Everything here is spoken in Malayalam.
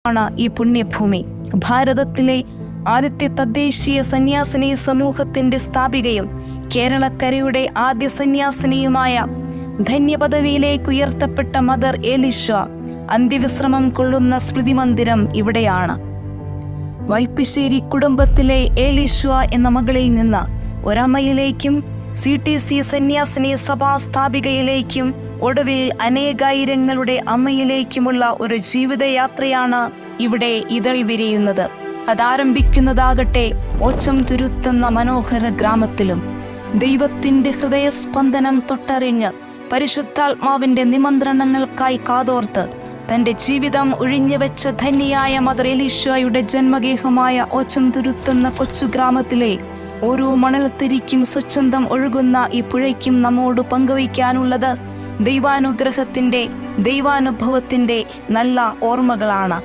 ആണ് ഈ പുണ്യഭൂമി. ഭാരതത്തിലെ ആദ്യത്തെ തദ്ദേശീയ സന്യാസിനി സമൂഹത്തിന്റെ സ്ഥാപികയും കേരളക്കരയുടെ ആദ്യ സന്യാസിനിയുമായ ധന്യപദവിയിലേക്ക് ഉയർത്തപ്പെട്ട മദർ എലീഷ അന്ത്യവിശ്രമം കൊള്ളുന്ന സ്മൃതി മന്ദിരം ഇവിടെയാണ്. വൈപ്പിശ്ശേരി കുടുംബത്തിലെ എലീഷ എന്ന മകളിൽ നിന്ന് ഒരമ്മയിലേക്കും CTC സന്യാസിനി സഭാ സ്ഥാപികയിലേക്കും ഒടുവിൽ അനേകായിരങ്ങളുടെ അമ്മയിലേക്കുമുള്ള ഒരു ജീവിതയാത്രയാണ് ഇവിടെ ഇതൾ വിരിയുന്നത്. അതാരംഭിക്കുന്നതാകട്ടെ ഓച്ചംതുരുത്തെന്ന മനോഹര ഗ്രാമത്തിലും. ദൈവത്തിന്റെ ഹൃദയസ്പന്ദനം തൊട്ടറിഞ്ഞ് പരിശുദ്ധാത്മാവിന്റെ നിമന്ത്രണങ്ങൾക്കായി കാതോർത്ത് തന്റെ ജീവിതം ഒഴിഞ്ഞുവെച്ച ധന്യയായ മദർ എലീഷയുടെ ജന്മഗേഹമായ ഓച്ചംതുരുത്തെന്ന കൊച്ചു ഗ്രാമത്തിലെ ഓരോ മണൽത്തിരിക്കും സ്വച്ഛന്തം ഒഴുകുന്ന ഈ പുഴയ്ക്കും നമ്മോട് പങ്കുവയ്ക്കാനുള്ളത് ദൈവാനുഗ്രഹത്തിന്റെ ദൈവാനുഭവത്തിന്റെ നല്ല ഓർമ്മകളാണ്.